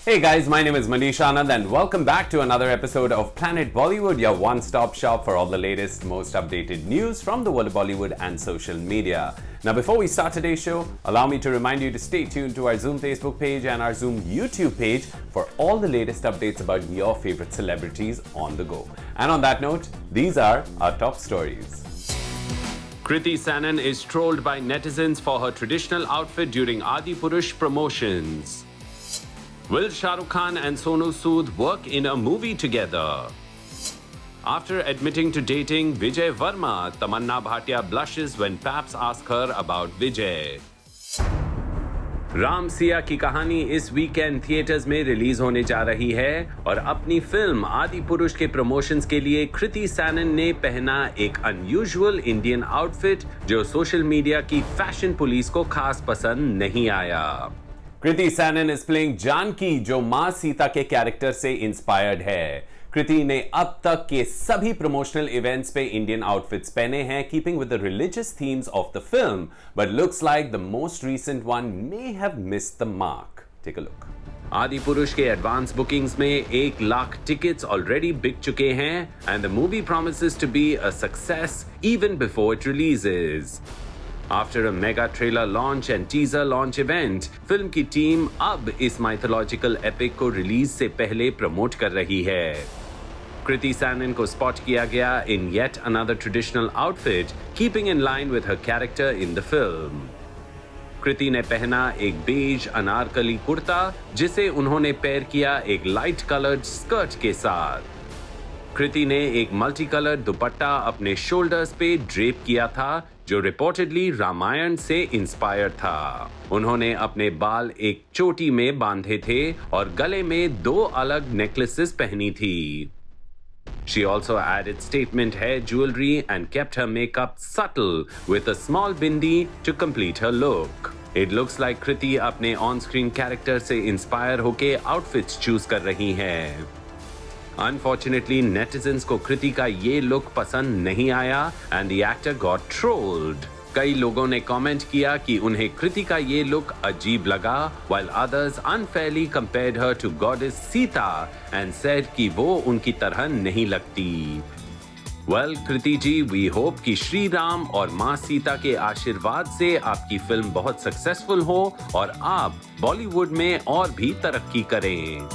Hey guys, my name is Manish Anand and welcome back to another episode of Planet Bollywood, your one-stop shop for all the latest, most updated news from the world of Bollywood and social media. Now before we start today's show, allow me to remind you to stay tuned to our Zoom Facebook page and our Zoom YouTube page for all the latest updates about your favorite celebrities on the go. And on that note, these are our top stories. Kriti Sanon is trolled by netizens for her traditional outfit during Adipurush promotions. Will Shah Rukh Khan and Sonu Sood work in a movie together? After admitting to dating Vijay Verma, Tamanna Bhatia blushes when Paps ask her about Vijay. Ram Siya की कहानी इस weekend theatres में release होने जा रही है और अपनी फिल्म आदि पुरुष के प्रमोशंस के लिए कृति सैनन ने पहना एक अनयूजुअल इंडियन आउटफिट जो सोशल मीडिया की फैशन पुलिस को खास पसंद नहीं आया। कृति सैनन इज प्लेइंग जानकी जो मां सीता के कैरेक्टर से इंस्पायर्ड है। कृति ने अब तक के सभी प्रमोशनल इवेंट्स पे इंडियन आउटफिट्स पहने हैं, keeping with the religious themes of the film, but looks like the most recent one may have missed the mark. Take a look. Adipurush के एडवांस बुकिंग्स में 1 लाख टिकट्स ऑलरेडी बिक चुके हैं and the movie promises to be a success even before it releases. After a mega trailer launch and teaser launch event, film की team अब इस mythological epic को release से पहले प्रमोट कर रही है। कृति सैनन को स्पॉट किया गया in yet another traditional outfit, keeping in line with her character in the film. कृति ने पहना एक बेज अनारकली कुर्ता जिसे उन्होंने पेयर किया एक लाइट कलर्ड स्कर्ट के साथ। कृति ने एक मल्टी कलर्ड दुपट्टा अपने शोल्डर्स पे ड्रेप किया था जो रिपोर्टेडली रामायण से इंस्पायर्ड था। उन्होंने अपने बाल एक चोटी में बांधे थे और गले में 2 अलग नेकलेसेस पहनी थी। She also added statement hair jewelry and kept her makeup subtle with a small bindi to complete her look. It looks like कृति अपने ऑन-स्क्रीन कैरेक्टर से इंस्पायर होके आउटफिट्स चूज कर रही हैं। Unfortunately, netizens को कृति का ये लुक पसंद नहीं आया and the actor got trolled. कई लोगों ने कमेंट किया कि उन्हें कृति का ये लुक अजीब लगा, while others unfairly compared her to goddess Sita and said कि वो उनकी तरह नहीं लगती। Well, Kriti ji, we hope कि श्री राम और माँ सीता के आशीर्वाद से आपकी फिल्म बहुत सक्सेसफुल हो और आप बॉलीवुड में और भी तरक्की करें।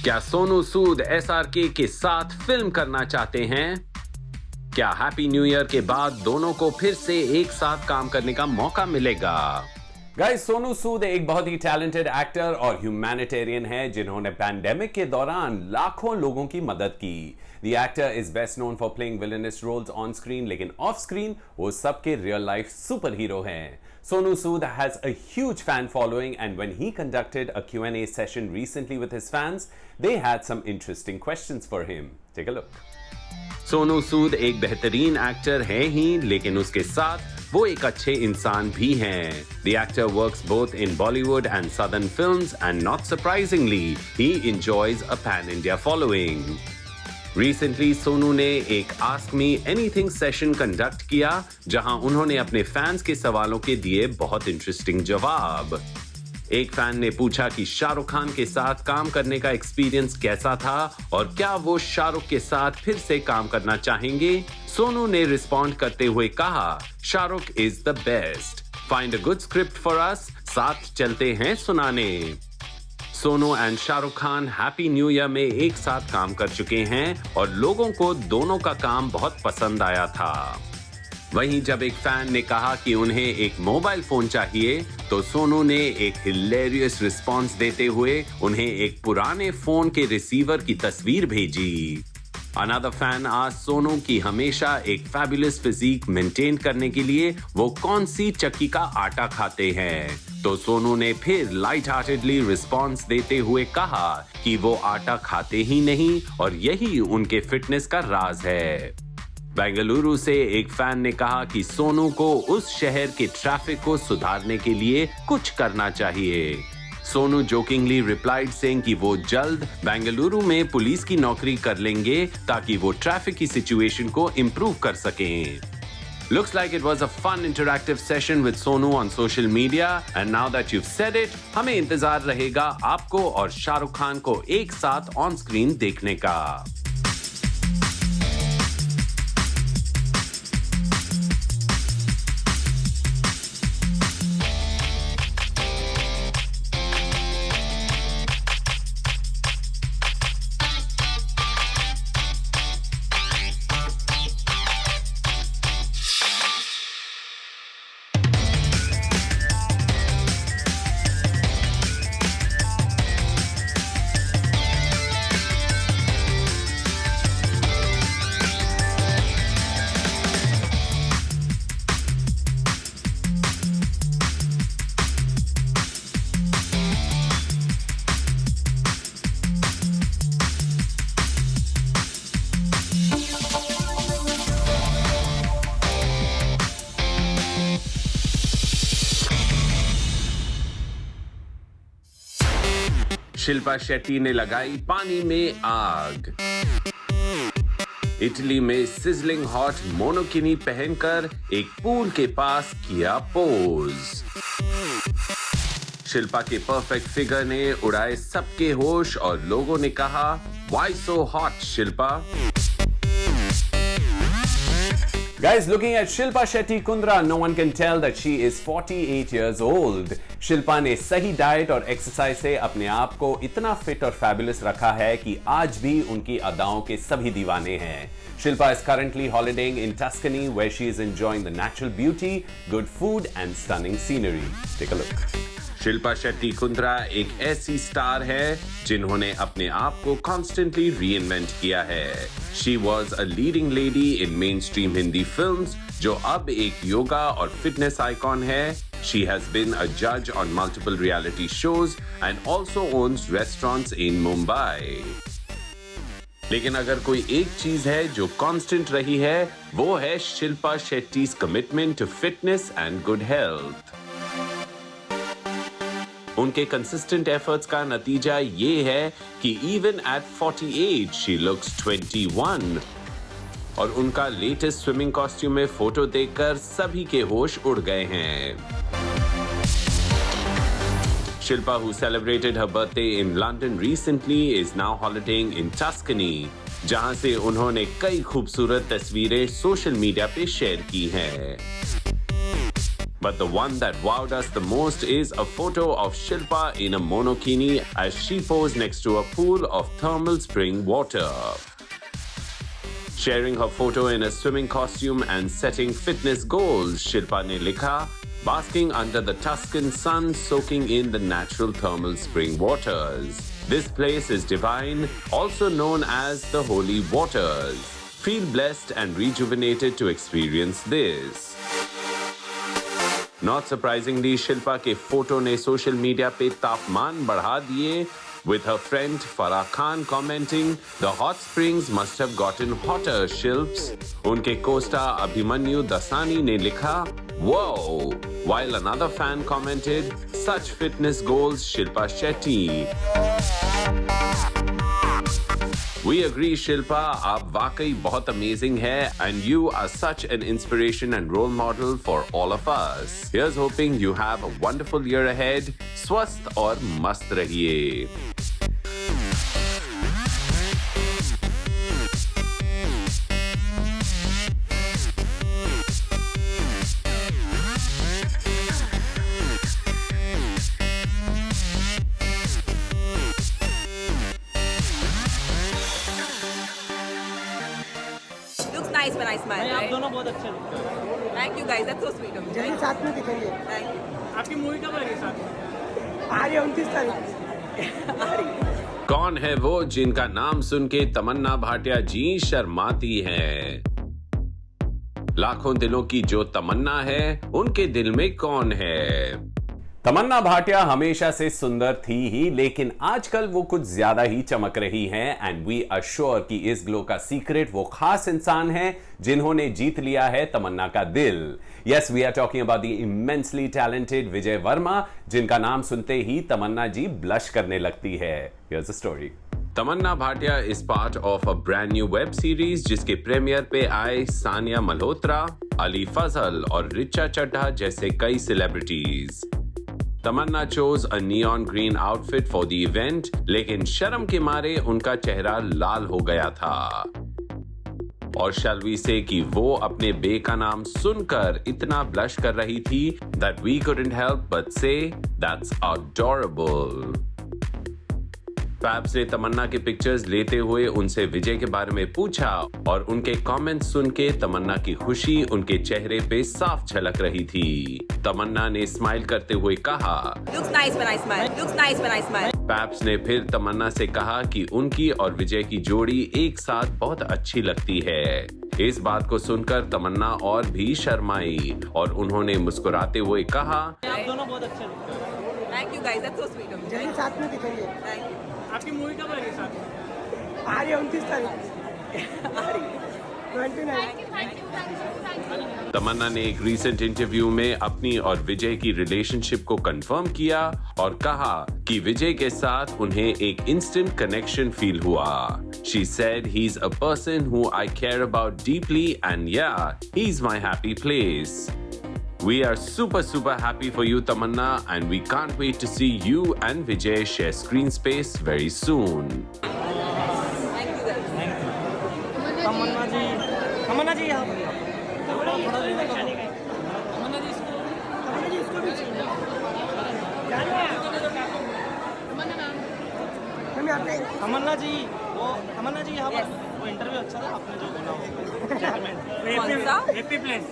क्या सोनू सूद एसआरके के साथ फिल्म करना चाहते हैं? क्या हैप्पी न्यू ईयर के बाद दोनों को फिर से एक साथ काम करने का मौका मिलेगा? गाइस, सोनू सूद एक बहुत ही टैलेंटेड एक्टर और ह्यूमैनिटेरियन है जिन्होंने पैंडेमिक के दौरान लाखों लोगों की मदद की। The actor is best known for playing villainous roles on screen, लेकिन ऑफ स्क्रीन वो सबके रियल लाइफ सुपर हीरो हैं। Sonu Sood has a huge fan following, and when he conducted a Q&A session recently with his fans, they had some interesting questions for him. Take a look. Sonu Sood एक बेहतरीन actor है ही, लेकिन उसके साथ वो एक अच्छे इंसान भी हैं। The actor works both in Bollywood and Southern films, and not surprisingly, he enjoys a pan-India following. Recently, Sonu ने एक Ask Me Anything session conduct किया जहां उन्होंने अपने फैंस के सवालों के दिए बहुत इंटरेस्टिंग जवाब। एक फैन ने पूछा कि शाहरुख खान के साथ काम करने का एक्सपीरियंस कैसा था और क्या वो शाहरुख के साथ फिर से काम करना चाहेंगे। सोनू ने रिस्पॉन्ड करते हुए कहा, Shahrukh is the best, find a good script for us, साथ चलते हैं सुनाने। Sonu and Shahrukh Khan happy new year में एक साथ काम कर चुके हैं और लोगों को दोनों का काम बहुत पसंद आया था। वहीं जब एक फैन ने कहा कि उन्हें एक मोबाइल फोन चाहिए तो सोनू ने एक हिलेरियस रिस्पॉन्स देते हुए उन्हें एक पुराने फोन के रिसीवर की तस्वीर भेजी। Another fan asked सोनू कि हमेशा एक फैबुलस फिजिक मेंटेन करने के लिए वो कौन सी चक्की का आटा खाते हैं, तो सोनू ने फिर लाइट हार्टेडली रिस्पॉन्स देते हुए कहा कि वो आटा खाते ही नहीं और यही उनके फिटनेस का राज है। बेंगलुरु से एक फैन ने कहा कि सोनू को उस शहर के ट्रैफिक को सुधारने के लिए कुछ करना चाहिए। सोनू जोकिंगली रिप्लाइड सेइंग कि वो जल्द बेंगलुरु में पुलिस की नौकरी कर लेंगे ताकि वो ट्रैफिक की सिचुएशन को इम्प्रूव कर सकें। Looks like it was a fun interactive session with Sonu on social media and now that you've said it, हमें इंतजार रहेगा आपको और शाहरुख खान को एक साथ ऑन स्क्रीन देखने का। शिल्पा शेट्टी ने लगाई पानी में आग। इटली में सिजलिंग हॉट मोनोकिनी पहनकर एक पूल के पास किया पोज। शिल्पा के परफेक्ट फिगर ने उड़ाए सबके होश और लोगों ने कहा, "Why so hot, Shilpa?" Guys, looking at Shilpa Shetty Kundra, no one can tell that she is 48 years old. Shilpa ने सही डाइट और एक्सरसाइज से अपने आप को इतना फिट और फैबुलस रखा है कि आज भी उनकी अदाओं के सभी दीवाने हैं। Shilpa is currently holidaying in Tuscany where she is enjoying the natural beauty, good food and stunning scenery. Take a look. Shilpa Shetty Kundra एक ऐसी स्टार है जिन्होंने अपने आप को कॉन्स्टेंटली रीइन्वेंट किया है। She was a leading lady in mainstream Hindi films, जो अब एक योगा और फिटनेस आइकॉन है। शी हैज बीन अ जज on multiple reality shows and also owns restaurants in Mumbai. लेकिन अगर कोई एक चीज है जो कांस्टेंट रही है, वो है Shilpa Shetty's commitment to fitness and good health. उनके कंसिस्टेंट एफर्ट्स का नतीजा ये है कि इवन एट 48 शी लुक्स 21 और उनका लेटेस्ट स्विमिंग कॉस्ट्यूम में फोटो देखकर सभी के होश उड़ गए हैं। Shilpa, who celebrated her birthday in London recently, is now holidaying in Tuscany, जहां से उन्होंने कई खूबसूरत तस्वीरें सोशल मीडिया पे शेयर की हैं। But the one that wowed us the most is a photo of Shilpa in a monokini as she posed next to a pool of thermal spring water. Sharing her photo in a swimming costume and setting fitness goals, Shilpa ne likha, "Basking under the Tuscan sun, soaking in the natural thermal spring waters. This place is divine, also known as the Holy Waters. Feel blessed and rejuvenated to experience this." Not surprisingly, Shilpa के photo ने social media पे तापमान बढ़ा दिए, with her friend Farah Khan commenting, "The hot springs must have gotten hotter, Shilps." उनके co-star Abhimanyu Dassani ने लिखा, "Whoa!" While another fan commented, "Such fitness goals, Shilpa Shetty." We agree, Shilpa, आप वाकई बहुत amazing है and you are such an inspiration and role model for all of us. Here's hoping you have a wonderful year ahead. स्वस्थ और मस्त रहिए। Nice when I smile, आप right? दोनों बहुत अच्छे लगते हैं। Thank you guys, that's so sweet of you. जल्दी साथ में दिखेंगे। Thank you. आपकी मूवी कब आ रही है साथ? आ रही है 29 तारीख। कौन है वो जिनका नाम सुन के तमन्ना भाटिया जी शर्माती हैं? लाखों दिलों की जो तमन्ना है, उनके दिल में कौन है? तमन्ना भाटिया हमेशा से सुंदर थी ही, लेकिन आजकल वो कुछ ज्यादा ही चमक रही हैं एंड वी आर श्योर कि इस ग्लो का सीक्रेट वो खास इंसान है जिन्होंने जीत लिया है तमन्ना का दिल। Yes, we are talking about the immensely talented Vijay Varma, जिनका नाम सुनते ही तमन्ना जी ब्लश करने लगती है। Here's the story. Tamannaah Bhatia is part of a brand new web series जिसके प्रीमियर पे आए सानिया मल्होत्रा, अली फजल और रिचा चड्ढा जैसे कई celebrities. Tamannaah chose a neon green outfit for the event, लेकिन शर्म के मारे उनका चेहरा लाल हो गया था। और shall we say कि वो अपने बे का नाम सुनकर इतना ब्लश कर रही थी that we couldn't help but say that's adorable। पैब्स ने तमन्ना के पिक्चर्स लेते हुए उनसे विजय के बारे में पूछा और उनके कमेंट्स सुन के तमन्ना की खुशी उनके चेहरे पे साफ झलक रही थी। तमन्ना ने स्माइल करते हुए कहा, Looks nice when I smile. Looks nice when I smile. पैब्स ने फिर तमन्ना से कहा कि उनकी और विजय की जोड़ी एक साथ बहुत अच्छी लगती है। इस बात को सुनकर तमन्ना और भी शर्माई और उन्होंने मुस्कुराते हुए कहा, आप दोनों बहुत अच्छे लगते हो। Thank you guys. That's so sweet of you. जल्दी साथ में दिखेंगे। Thank you. आपकी मूवी कब आएगी साथ में? आ रही है 29 तारीख आ रही है 29। तमन्ना ने एक रीसेंट इंटरव्यू में अपनी और विजय की रिलेशनशिप को कंफर्म किया और कहा कि विजय के साथ उन्हें एक इंस्टेंट कनेक्शन फील हुआ। She said he's a person who I care about deeply and yeah, he's my happy place. We are super happy for you, Tamanna, and we can't wait to see you and Vijay share screen space very soon. Thank you guys. तमन्ना जी यहाँ पर थोड़ा तमन्ना जी इसको भी तमन्ना जी यहाँ पर वो interview अच्छा था आपने जो बोला कौन सा? Happy place.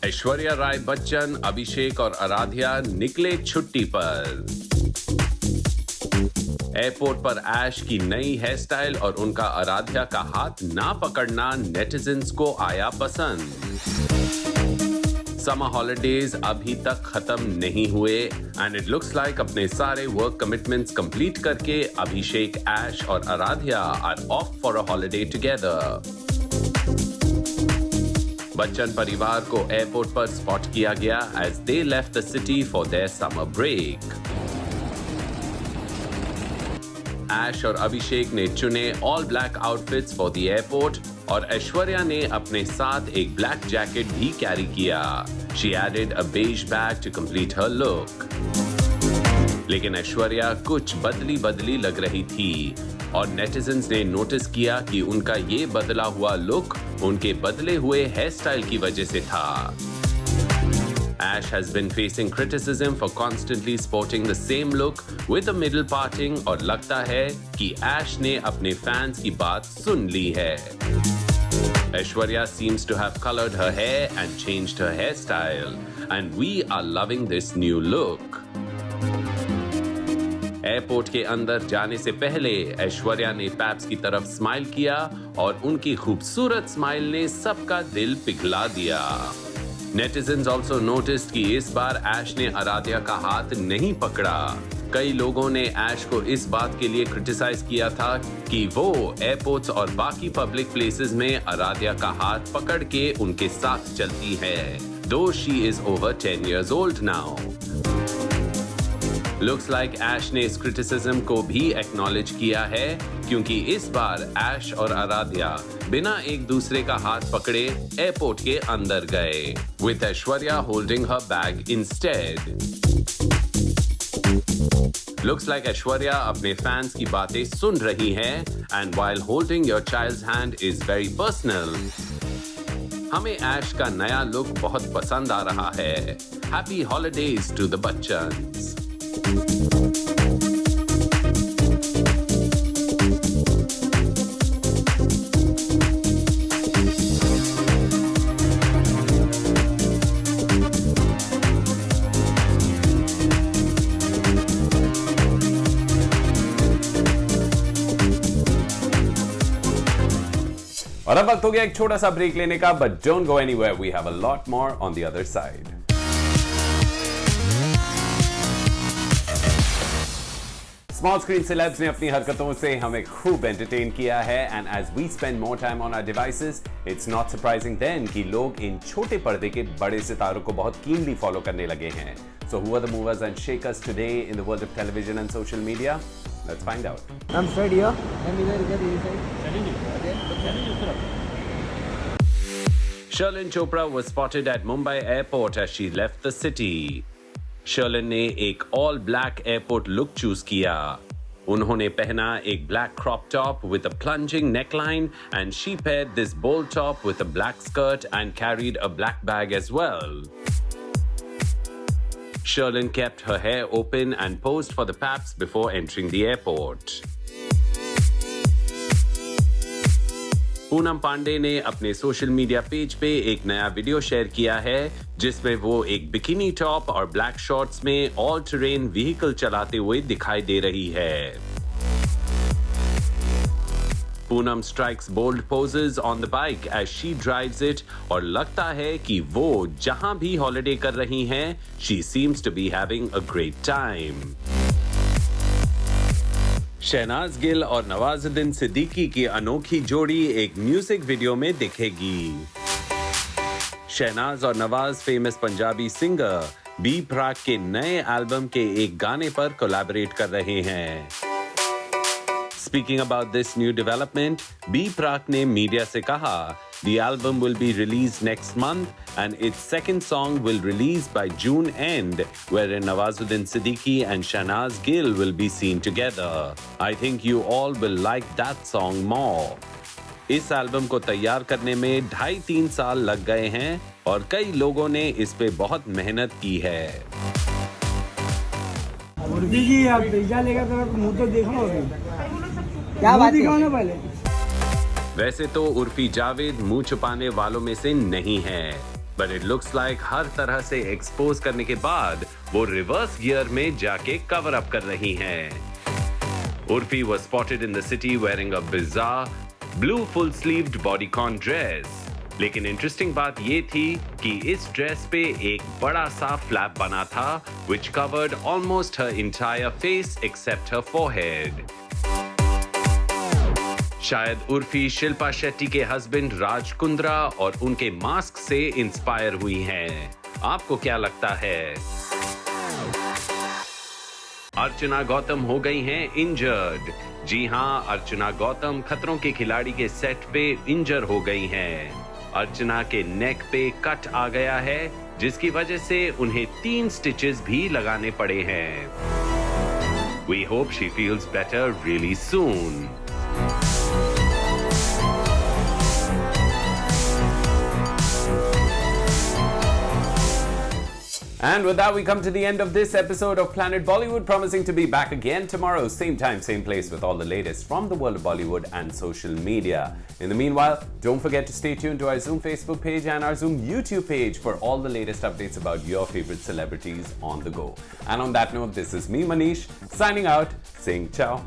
ऐश्वर्या राय बच्चन, अभिषेक और आराध्या निकले छुट्टी पर। एयरपोर्ट पर ऐश की नई हेयर स्टाइल और उनका आराध्या का हाथ ना पकड़ना नेटिजन्स को आया पसंद। समर हॉलिडेज अभी तक खत्म नहीं हुए एंड इट लुक्स लाइक अपने सारे वर्क कमिटमेंट्स कंप्लीट करके अभिषेक, ऐश और Aaradhya are off for a holiday together. Bachchan परिवार को एयरपोर्ट पर स्पॉट किया गया as they left the city for their summer break. Aish और अभिषेक ने चुने all black outfits for the airport और ऐश्वर्या ने अपने साथ एक ब्लैक जैकेट भी कैरी किया। She added a beige bag to complete her look. लेकिन ऐश्वर्या कुछ बदली लग रही थी और नेटिजन्स ने नोटिस किया कि उनका ये बदला हुआ लुक उनके बदले हुए हेयर स्टाइल की वजह से था। Ash has been facing criticism for constantly sporting the same look with a middle parting और लगता है कि Ash ने अपने फैंस की बात सुन ली है। Aishwarya seems to have colored her hair and changed her hairstyle and we are loving this new look. Airport के अंदर जाने से पहले ऐश्वर्या ने पैप्स की तरफ स्माइल किया और उनकी खूबसूरत स्माइल ने सबका दिल पिघला दिया। नेटिजन्स ऑल्सो नोटिस्ड कि इस बार ऐश ने आराध्या का हाथ नहीं पकड़ा। कई लोगों ने ऐश को इस बात के लिए क्रिटिसाइज किया था कि वो एयरपोर्ट्स और बाकी पब्लिक प्लेसेस में आराध्या का हाथ पकड़ के उनके साथ चलती है, दो she is over 10 years old now. Looks like Aish ने इस क्रिटिसिज्म को भी एक्नॉलेज किया है क्योंकि इस बार ऐश और आराध्या बिना एक दूसरे का हाथ पकड़े एयरपोर्ट के अंदर गए, with Aishwarya holding her bag instead. Looks like Aishwarya अपने fans की बातें सुन रही हैं and while holding your child's hand is very personal. हमें ऐश का नया लुक बहुत पसंद आ रहा है. Happy holidays to the Bachchans. और अब वक्त हो गया एक छोटा सा ब्रेक लेने का, but don't go anywhere, we have a lot more on the other side. Small screen celebs ने अपनी हरकतों से हमें खूब एंटरटेन किया है and as we spend more time on our devices it's not surprising then कि लोग इन छोटे पर्दे के बड़े सितारों को बहुत कीनली फॉलो करने लगे हैं. So who are the movers and shakers today in the world of television and social media? Let's find out. I'm straight here. I'm either Sherlyn Chopra was spotted at Mumbai airport as she left the city. Sherlyn ने एक all black airport look choose किया. उन्होंने पहना एक black crop top with a plunging neckline and she paired this bold top with a black skirt and carried a black bag as well. Sherlyn kept her hair open and posed for the paps before entering the airport. Poonam Pandey ने अपने social media page पे एक नया video share किया है जिसमें वो एक बिकिनी टॉप और ब्लैक शॉर्ट्स में ऑल टेरेन व्हीकल चलाते हुए दिखाई दे रही है. Poonam strikes bold poses on the bike as she drives it और लगता है कि वो जहां भी हॉलिडे कर रही हैं, she seems to be having a great time. Shehnaaz Gill और नवाजुद्दीन सिद्दीकी की अनोखी जोड़ी एक म्यूजिक वीडियो में दिखेगी. शहनाज और Nawaz famous Punjabi singer B Praak के नए एल्बम के एक गाने पर कोलैबोरेट कर रहे हैं. Speaking about this new development, B Prak ने मीडिया से कहा, the album will be released next month and its second song will release by June end, wherein Nawazuddin Siddiqui and Shahnaz Gill will be seen together. I think you all will like that song more. इस album को तैयार करने में 2.5-3 साल लग गए हैं और कई लोगों ने इस पे बहुत मेहनत की है. जी आप पिज्जा लेकर तो मुंह तो देखो अभी. क्या बात है? पहले वैसे तो उर्फी जावेद मुंह छुपाने वालों में से नहीं है, बट इट लुक्स लाइक हर तरह से एक्सपोज करने के बाद वो रिवर्स गियर में जाके कवर अप कर रही हैं. Urfi was spotted in the city wearing a bizarre blue full-sleeved bodycon dress. लेकिन इंटरेस्टिंग बात ये थी कि इस ड्रेस पे एक बड़ा सा फ्लैप बना था which covered almost her entire face except her forehead. शायद उर्फी शिल्पा शेट्टी के हस्बैंड राज कुंद्रा और उनके मास्क से इंस्पायर हुई हैं. आपको क्या लगता है? अर्चना गौतम हो गई हैं इंजर्ड. जी हां, अर्चना गौतम खतरों के खिलाड़ी के सेट पे इंजर हो गई हैं. अर्चना के नेक पे कट आ गया है जिसकी वजह से उन्हें 3 स्टिचेस भी लगाने पड़े हैं. We hope she feels better really soon. And with that, we come to the end of this episode of Planet Bollywood, promising to be back again tomorrow, same time, same place, with all the latest from the world of Bollywood and social media. In the meanwhile, don't forget to stay tuned to our Zoom Facebook page and our Zoom YouTube page for all the latest updates about your favorite celebrities on the go. And on that note, this is me, Manish, signing out, saying ciao.